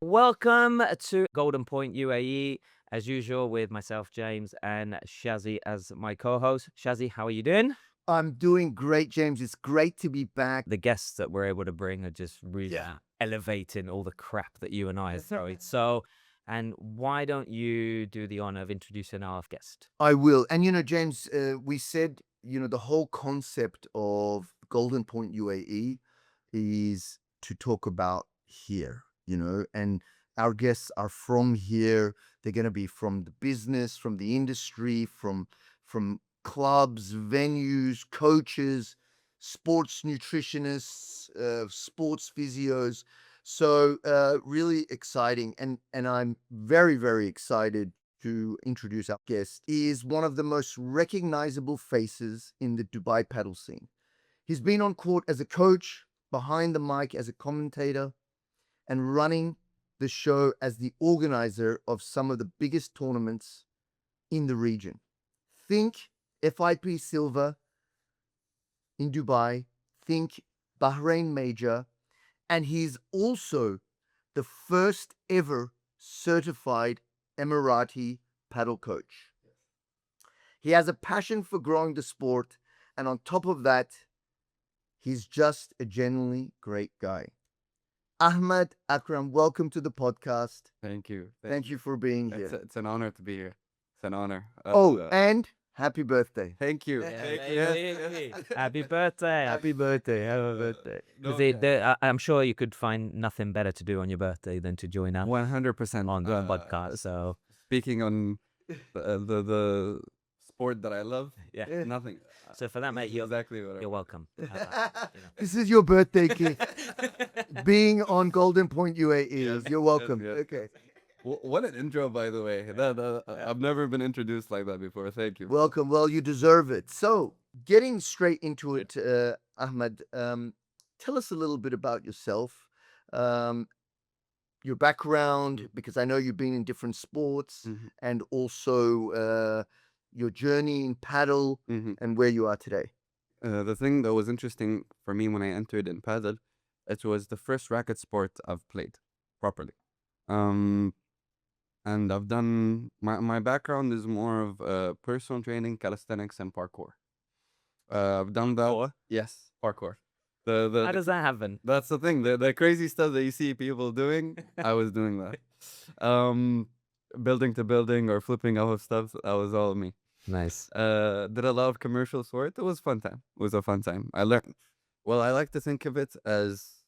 Welcome to Golden Point UAE, as usual, with myself, James, and Shazzy as my co-host. Shazzy, how are you doing? I'm doing great, James. It's great to be back. The guests that we're able to bring are just really elevating all the crap that you and I are throwing. And why don't you do the honor of introducing our guest? I will. And James, we said, the whole concept of Golden Point UAE is to talk about here, and our guests are from here. They're going to be from the business, from the industry, from clubs, venues, coaches, sports nutritionists, sports physios. So really exciting, and I'm very, very excited to introduce our guest. He is one of the most recognizable faces in the Dubai paddle scene. He's been on court as a coach, behind the mic as a commentator, and running the show as the organizer of some of the biggest tournaments in the region. Think FIP Silver in Dubai, think Bahrain Major, and he's also the first ever certified Emirati paddle coach. He has a passion for growing the sport, and on top of that, he's just a genuinely great guy. Ahmed, Akram, welcome to the podcast. Thank you. Thank you for being here. It's an honor to be here. It's an honor. And happy birthday. Thank you. Happy birthday. Happy birthday. Happy birthday. I'm sure you could find nothing better to do on your birthday than to join us 100% on the podcast. So speaking on the sport that I love, yeah. nothing. So for that, mate, you're exactly what you're welcome. This is your birthday gift. Being on Golden Point UAE. You're welcome. yes. Okay. What an intro, by the way. I've never been introduced like that before. Thank you. Welcome. Well, you deserve it. So, getting straight into it, Ahmed, tell us a little bit about yourself, your background, because I know you've been in different sports, and also your journey in paddle and where you are today. The thing that was interesting for me when I entered in Padel, it was the first racket sport I've played properly. And I've done my background is more of personal training, calisthenics, and parkour. I've done that. Parkour? Yes, parkour. How does that happen? That's the thing. The crazy stuff that you see people doing, I was doing that. Building to building or flipping off of stuff, that was all me. Nice. Did a lot of commercial sport. It was fun time. It was a fun time. I learned. Well, I like to think of it as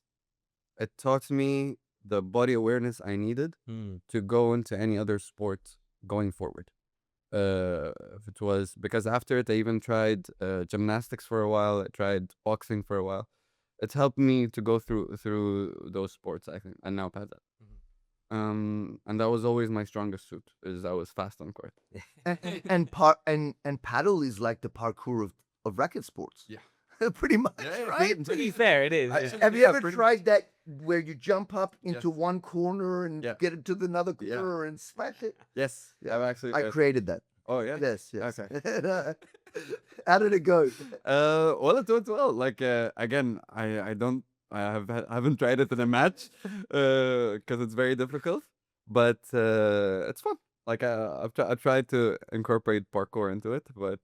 it taught me the body awareness I needed to go into any other sport going forward. If it was because after it, I even tried gymnastics for a while. I tried boxing for a while. It helped me to go through those sports, I think, and now Padel. And that was always my strongest suit. Is I was fast on court. and paddle is like the parkour of racket sports. Yeah. Pretty much, right? To be fair, it is. Have you ever tried that where you jump up into one corner and get it to the another corner and smash it? Yes, I've actually. I created that. Oh yeah. Yes. Okay. How did it go? Well, it went well. Like again, I haven't tried it in a match because it's very difficult, but it's fun. Like I've tried to incorporate parkour into it, but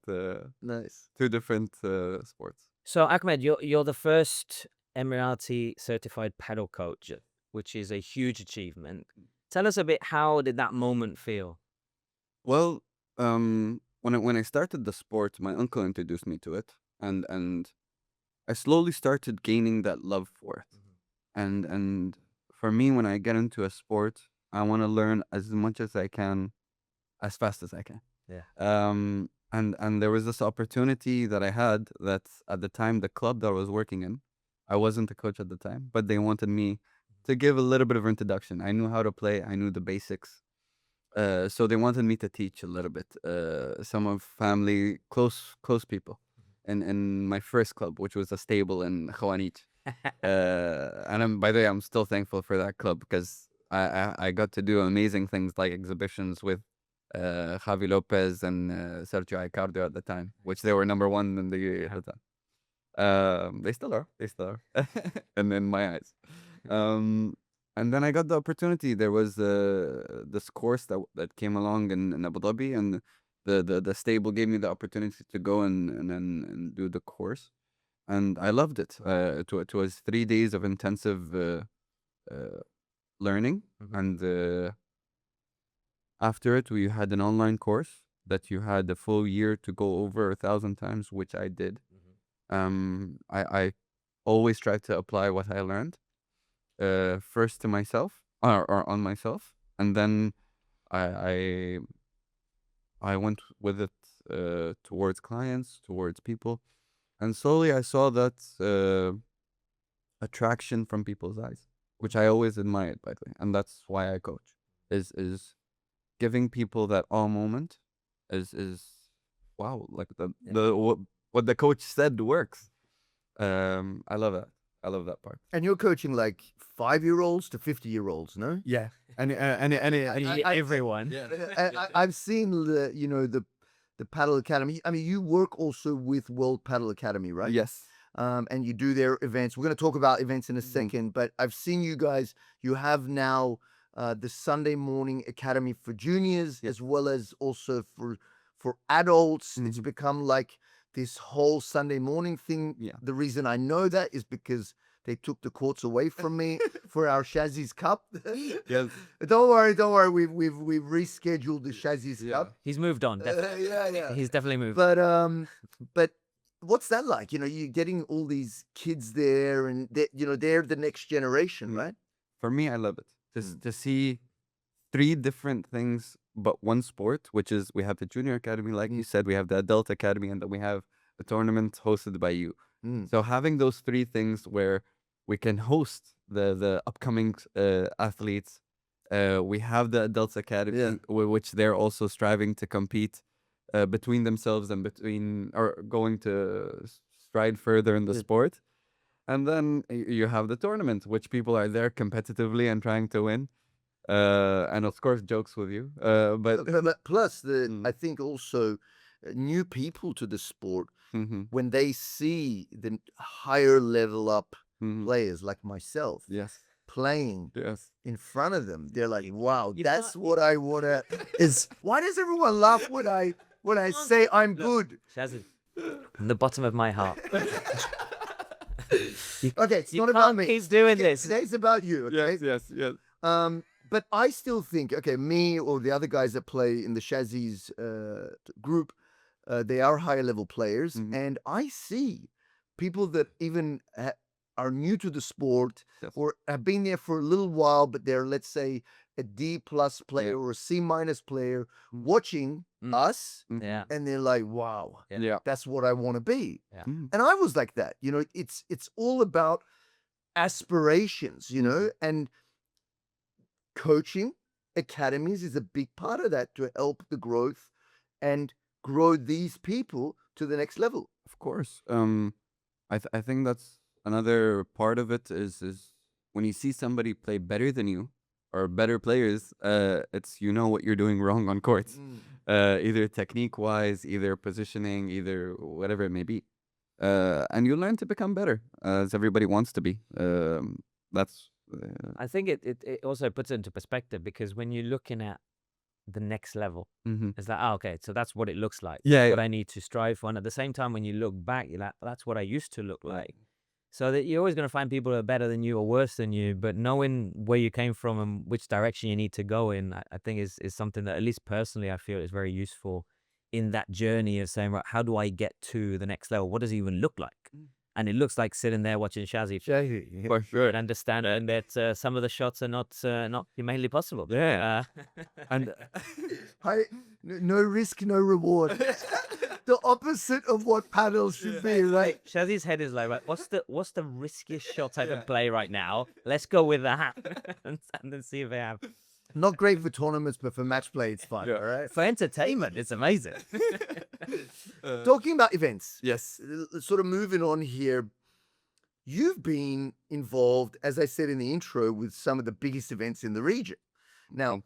Nice. two different sports. So Ahmed, you're the first Emirati certified paddle coach, which is a huge achievement. Tell us a bit, how did that moment feel? Well, when I started the sport, my uncle introduced me to it, and I slowly started gaining that love for it. And for me, when I get into a sport, I want to learn as much as I can, as fast as I can. Yeah. And there was this opportunity that I had that at the time, the club that I was working in, I wasn't a coach at the time, but they wanted me to give a little bit of introduction. I knew how to play. I knew the basics. So they wanted me to teach a little bit. Some of family, close people, in my first club, which was a stable in Khawanij. By the way, I'm still thankful for that club because I got to do amazing things like exhibitions with Javi Lopez and Sergio Aicardo at the time, which they were number one in the at the time. They still are. And in my eyes. And then I got the opportunity. There was this course that came along in Abu Dhabi, and the stable gave me the opportunity to go and do the course, and I loved it. It was 3 days of intensive uh, learning, Mhm. and after it, we had an online course that you had a full year to go over 1,000 times, which I did. I always tried to apply what I learned first to myself or on myself, and then I I I went with it towards clients, towards people, and slowly I saw that attraction from people's eyes, which I always admired, by the way, and that's why I coach. Is giving people that all moment is wow, like what the coach said works. I love that. I love that part. And you're coaching like 5-year-olds to 50-year-olds, no? Yeah, and Everyone. I've seen the Padel Academy. I mean, you work also with World Padel Academy, right? yes, And you do their events. We're going to talk about events in a second, but I've seen you guys. You have now the Sunday morning academy for juniors, as well as also for adults. It's become like this whole Sunday morning thing. Yeah. The reason I know that is because they took the courts away from me for our Shazzy's Cup. yes, Don't worry. We've rescheduled the Shazzy's Yeah. Cup. He's moved on. Definitely. Yeah. He's definitely moved. But what's that like? You know, you're getting all these kids there, and they're the next generation, Mm. right? for me, I love it. To see 3 different things, but one sport, which is we have the junior academy, like you said, we have the adult academy, and then we have a tournament hosted by you. So having those 3 things where we can host the upcoming athletes, we have the adults academy, Yeah. which they're also striving to compete between themselves and between or going to stride further in the Yeah. sport. And then you have the tournament, which people are there competitively and trying to win. And of course, jokes with you. But Plus, Mm. I think also new people to the sport, Mhm, when they see the higher level up mhm. players like myself Yes, playing yes. in front of them, they're like, "Wow, You that's can't- what I wanna." Is why does everyone laugh when I say I'm good? Shazzy, from the bottom of my heart. Okay, it's You not about can't me. keep doing Okay, this. Today's about you. Okay. Yes. But I still think, okay, me or the other guys that play in the Shazzy's group, they are higher level players, Mhm. and I see people that even are new to the sport Yes. or have been there for a little while, but they're, let's say, a D+ player Yeah. or a C- player Mm. watching Mm. us, Mhm. Yeah. and they're like, "Wow, Yeah. Yeah. that's what I want to be." Yeah. Mhm. And I was like that. It's all about aspirations, and coaching academies is a big part of that to help the growth and grow these people to the next level. Of course. I think that's another part of it is when you see somebody play better than you or better players, it's what you're doing wrong on courts. Either technique wise, either positioning, either whatever it may be. And you learn to become better, as everybody wants to be. That's I think it also puts it into perspective because when you're looking at the next level, mhm. it's like, okay, so that's what it looks like. Yeah, That's yeah. what I need to strive for. And at the same time, when you look back, you're like, that's what I used to look like. So that you're always going to find people who are better than you or worse than you, but knowing where you came from and which direction you need to go in, I think is something that at least personally I feel is very useful in that journey of saying, right, how do I get to the next level? What does it even look like? And it looks like sitting there watching Shazzy For sure. and understand and that some of the shots are not humanly possible. Yeah. And No risk, no reward. The opposite of what paddle should be, right? Shazzy's head is like, right, what's the riskiest shot I can play right now? Let's go with that and then see if they have. Not great for tournaments, but for match play, it's fun. Yeah. All right. For entertainment, it's amazing. Talking about events, yes. sort of moving on here. You've been involved, as I said in the intro, with some of the biggest events in the region. Now,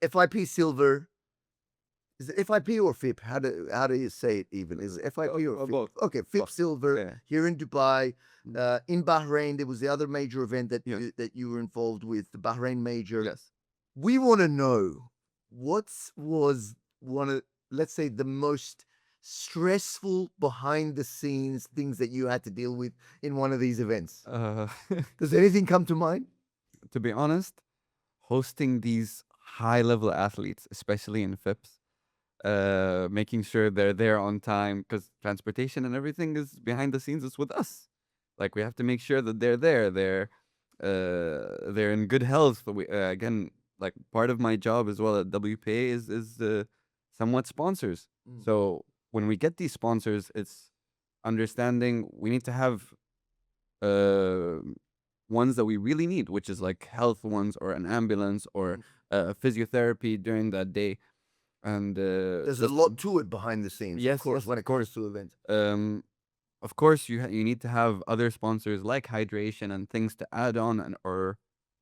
FIP Silver Is it FIP or FIP? How do you say it even? Is it FIP or FIP? both. Okay, FIP Both. Silver Yeah. here in Dubai. Mm. In Bahrain, there was the other major event that Yes. that you were involved with, the Bahrain Major. Yes. We want to know what was one of, let's say, the most stressful behind the scenes things that you had to deal with in one of these events. Does anything come to mind? To be honest, hosting these high level athletes, especially in FIPS, making sure they're there on time, because transportation and everything is behind the scenes. It's with us. Like, we have to make sure that they're there. They're in good health. We, again, like, part of my job as well at WPA is somewhat sponsors. Mm. So when we get these sponsors, it's understanding we need to have ones that we really need, which is like health ones or an ambulance or physiotherapy during that day. And There's a lot to it behind the scenes, Yes, of course, yes, when of it comes to events. of course, you need to have other sponsors like hydration and things to add on, and or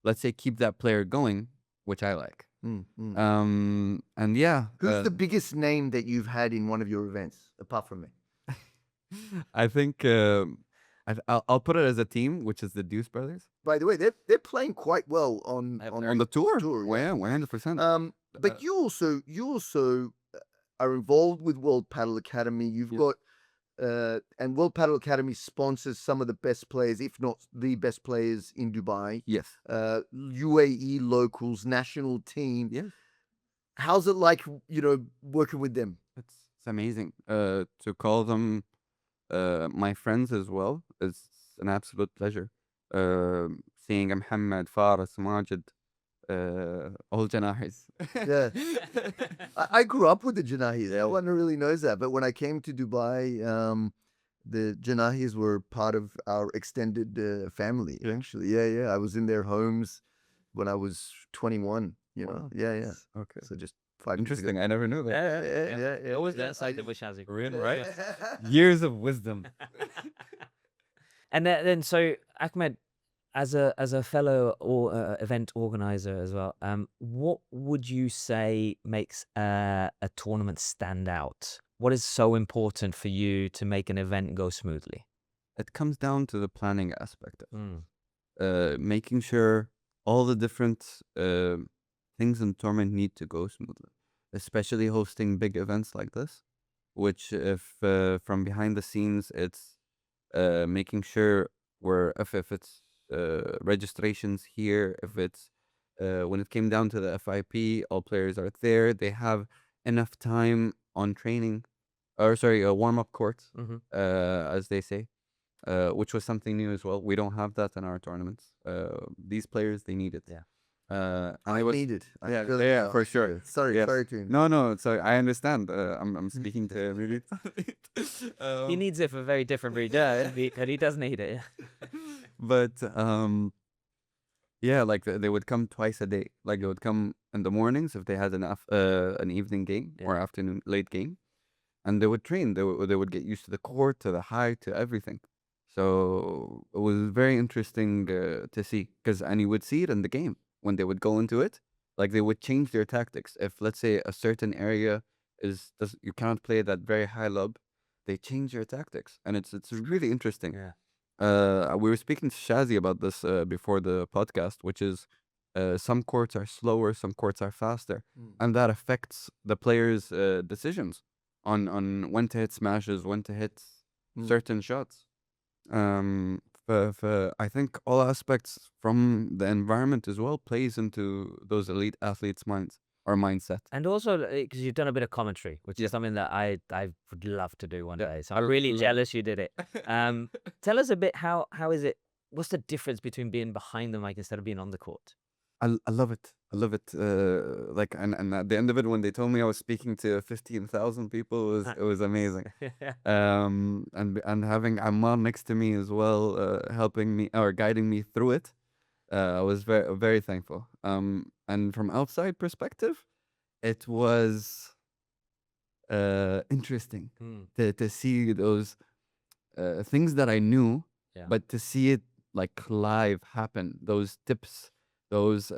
let's say keep that player going, which I like. Mm, mm. And yeah, Who's the biggest name that you've had in one of your events, apart from me? I think I'll put it as a team, which is the Deuce Brothers By the way, they're playing quite well on on the tour. tour. Well, Yeah. yeah, 100%. But you also are involved with World Padel Academy. You've Yes. got and World Padel Academy sponsors some of the best players, if not the best players in Dubai. Yes. UAE locals, national team. Yes. How's it like, working with them? It's amazing. To call them my friends as well is an absolute pleasure. Seeing Mohammed, Faris, Majid, all Janahis. Yeah. I grew up with the Janahis. No one really knows that. But when I came to Dubai, the Janahis were part of our extended family, Yeah. actually. Yeah. I was in their homes when I was 21, Wow. Yeah. Okay. So just 5 years ago. Interesting. I never knew that. Yeah. Always that side of Shazzy. Korean, right? Years of wisdom. And then, so Ahmed, as a fellow or event organizer as well, what would you say makes a tournament stand out? What is so important for you to make an event go smoothly? It comes down to the planning aspect of Mm. making sure all the different things in the tournament need to go smoothly, especially hosting big events like this, which if from behind the scenes, it's making sure if it's registrations here, if it's when it came down to the FIP, all players are there. They have enough time on training, or sorry, warm-up courts, Mhm. as they say, which was something new as well. We don't have that in our tournaments. These players, they need it. Yeah. And I it was, need it. I yeah, really yeah, do. for sure. Sorry Yes. to No, so I understand. I'm speaking to Emirati. He needs it for very different reasons, and he does need it. But yeah, like they would come twice a day. Like they would come in the mornings if they had an evening game or afternoon late game, and they would train. They would get used to the court, to the height, to everything. So it was very interesting to see, and you would see it in the game when they would go into it. Like they would change their tactics. If let's say a certain area you can't play that very high lob, they change their tactics, and it's really interesting. Yeah. We were speaking to Shazzy about this before the podcast, which is some courts are slower, some courts are faster, and that affects the players' decisions on when to hit smashes, when to hit certain shots. I think all aspects from the environment as well plays into those elite athletes' minds or mindset. And also, because you've done a bit of commentary, which is something that I would love to do one day. So I'm really jealous you did it. Tell us a bit, how is it? What's the difference between being behind the mic instead of being on the court? I love it. I love it. Like and at the end of it, when they told me I was speaking to 15,000 people, it was amazing. And having Ammar next to me as well, helping me or guiding me through it, I was very very thankful. And from outside perspective, it was interesting to see those things that I knew, but to see it like live happen. Those tips, those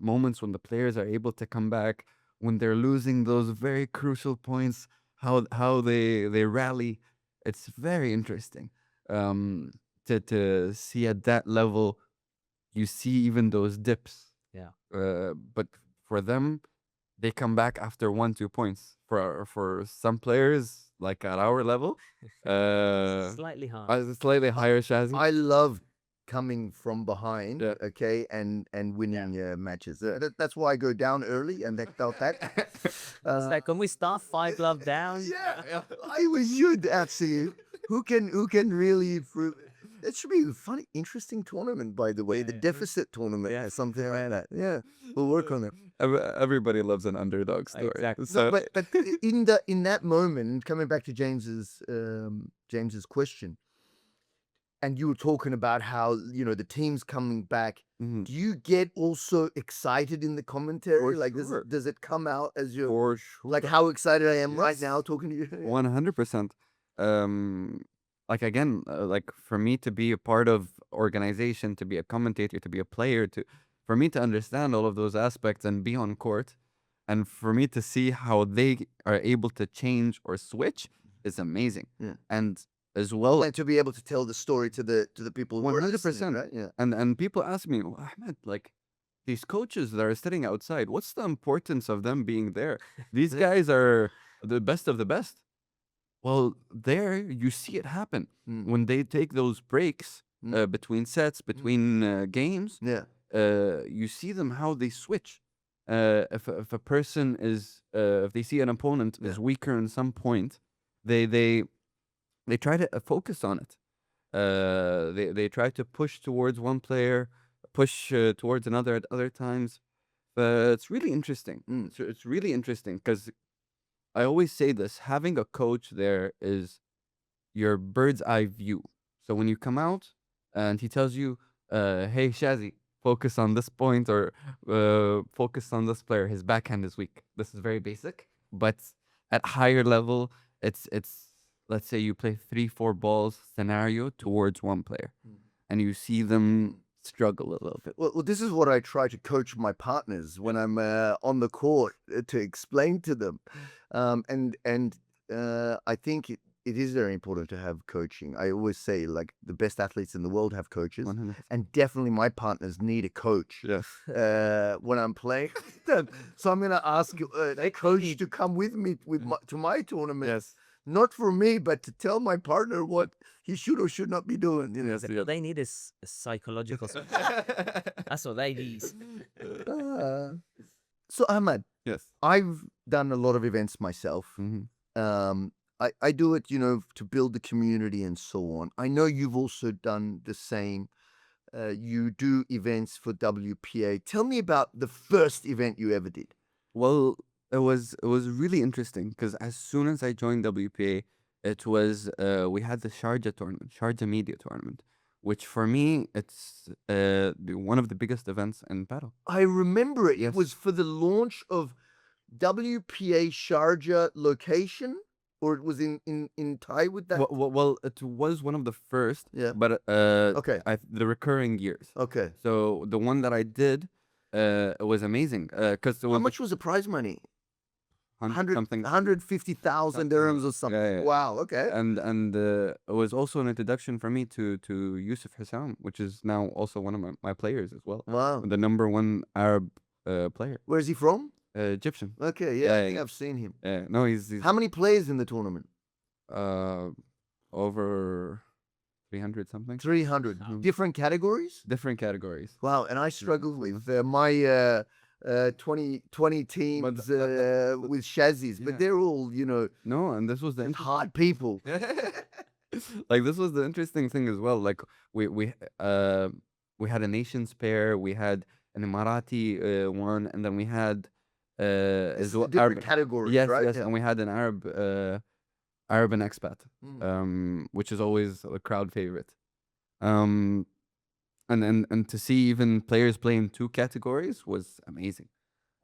moments when the players are able to come back when they're losing those very crucial points, how they rally. It's very interesting to see at that level. You see even those dips. Yeah. But for them, they come back after 1-2 points. For some players, like at our level, Slightly hard. slightly higher Shazzy. I love coming from behind, Yeah. okay, and winning matches. That's why I go down early, and they felt that. It's like, can we start 5 love down? Yeah, I was you, actually. Who can really improve? It should be a funny, interesting tournament, by the way. The deficit tournament, something like that. Yeah, we'll work on it. Everybody loves an underdog story. Exactly. So, But in that moment, coming back to James's question, and you were talking about how the team's coming back. mhm, Do you get also excited in the commentary? For Like, sure. does it come out as you're for sure. like how excited I am right Yes. now talking to you? 100%. Like again, like for me to be a part of organization, to be a commentator, to be a player, for me to understand all of those aspects and be on court, and for me to see how they are able to change or switch is amazing. Yeah. And as well, And to be able to tell the story to the people who are listening, 100%. right? Yeah. And people ask me, "Well, Ahmed, like these coaches that are sitting outside, what's the importance of them being there? These guys are the best of the best." Well, there you see it happen Mm. when they take those breaks Mm. between sets, between games. Yeah. You see them how they switch. If a person is, if they see an opponent is weaker in some point, they try to focus on it. They try to push towards one player, push towards another at other times. It's really interesting. Mm. It's really interesting because I always say this: having a coach there is your bird's eye view. So when you come out and he tells you, "Hey, Shazzy, focus on this point or focus on this player. His backhand is weak." This is very basic, but at higher level, it's let's say you play 3-4 balls scenario towards one player, and you see them struggle a little bit. Well, this is what I try to coach my partners when I'm on the court to explain to them, I think it is very important to have coaching. I always say, like, the best athletes in the world have coaches, 100%. and definitely my partners need a coach Yes. when I'm playing. So I'm gonna ask a coach to come with me to my tournament. Yes. Not for me, but to tell my partner what he should or should not be doing. Yes. What they need is a psychological support. That's what they need. So Ahmed, Yes. I've done a lot of events myself. Mhm. I do it, to build the community and so on. I know you've also done the same. You do events for WPA. Tell me about the first event you ever did. Well, it was really interesting because as soon as I joined WPA, it was we had the Sharjah tournament, Sharjah Media Tournament, which for me it's one of the biggest events in paddle. I remember it. It Yes. was for the launch of WPA Sharjah location, or it was in tie with that. Well, it was one of the first, Yeah. but Okay. the recurring years. Okay. So the one that I did, it was amazing because How much was the prize money? 100 something. 150,000 dirhams or something. Yeah, yeah. Wow. Okay. And it was also an introduction for me to Yusuf Hassam, which is now also one of my players as well. Wow. The number one Arab player, Where is he from? Egyptian. Okay. Yeah, I think yeah. I've seen him. No, he's How many players in the tournament? over 300 something. 300. Wow. Different categories? Different categories. Wow. And I struggled with my 20 teams with Shazzies, Yeah. but they're all, No, and this was the hard people. like this was the interesting thing as well. Like we had a nations pair, we had an Emirati one, and then we had It's as well different Arab. categories, Yes, right? yes, Yeah. and we had an Arab and expat, Mm. which is always a crowd favorite. And to see even players play in two categories was amazing.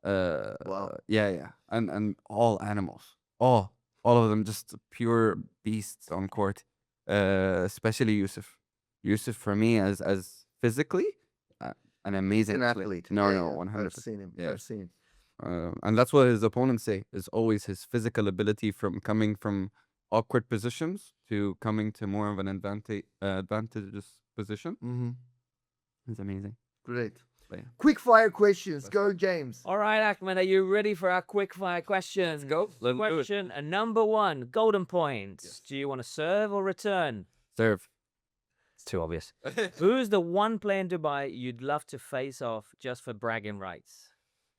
Wow. Yeah, and all animals, all of them, just pure beasts on court. Especially Yusuf. Yusuf for me as physically, an amazing An athlete. athlete. No, Yeah, no, yeah. 100%. I've seen him. Yeah. I've seen him. And that's what his opponents say is always his physical ability from coming from awkward positions to coming to more of an advantageous position. Mm-hmm. It's amazing. Great. Yeah. Quick fire questions. Go, James. All right, Ahmed, are you ready for our quick fire questions? Go. Let's do it. Question number 1, golden points. Do you want to serve or return? Serve. It's too obvious. Who's the one player in Dubai you'd love to face off just for bragging rights?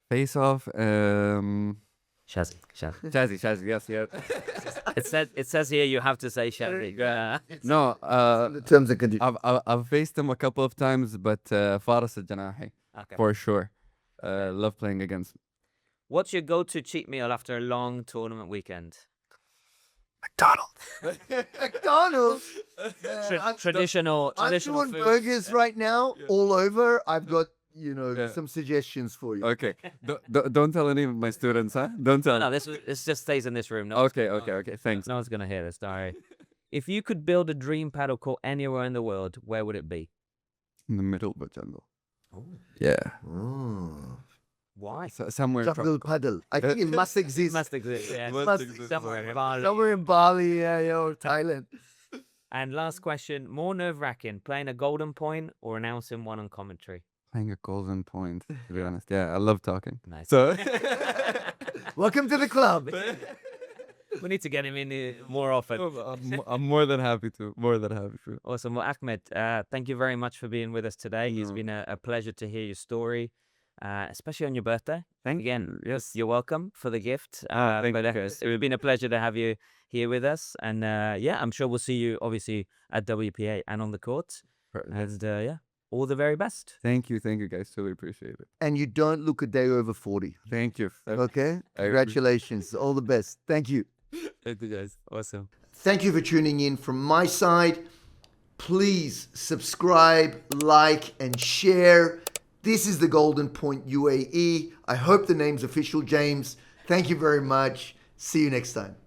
Face off. Shazzy. Shazzy. Yes. It says here you have to say Shazzy. No. The terms and conditions. I've faced him a couple of times, but Faris al-Janahi Okay. for sure. Love playing against him. What's your go-to cheat meal after a long tournament weekend? McDonald's. Traditional I'm doing food. burgers right now all over. I've got, Yeah. some suggestions for you. Okay. Don't tell any of my students, huh? Don't tell. No, this just stays in this room. No, Okay. Thanks. no one's gonna hear this. Sorry. If you could build a dream paddle court anywhere in the world, where would it be? In the middle of the jungle. Yeah. Oh. Why? Somewhere. Jungle paddle. I think it must exist. Must exist. Yeah. Must exist Somewhere in Bali. Somewhere in Bali, yeah, or Thailand. And last question: more nerve-wracking, playing a golden point or announcing one on commentary? Playing a golden point, to be honest. Yeah, I love talking. Nice. So Welcome to the club. We need to get him in here more often. I'm more than happy to. Awesome. Well, Ahmed, thank you very much for being with us today. It's been a pleasure to hear your story, especially on your birthday. Again, Yes. you're welcome for the gift. Thank But you, guys. it's been a pleasure to have you here with us. And yeah, I'm sure we'll see you obviously at WPA and on the court. And yeah, all the very best. Thank you, guys. Totally appreciate it. And you don't look a day over 40. Thank you. Okay? I Congratulations. All the best. Thank you. Thank you, guys. Awesome. Thank you for tuning in from my side. Please subscribe, like, and share. This is the Golden Point UAE. I hope the name's official, James. Thank you very much. See you next time.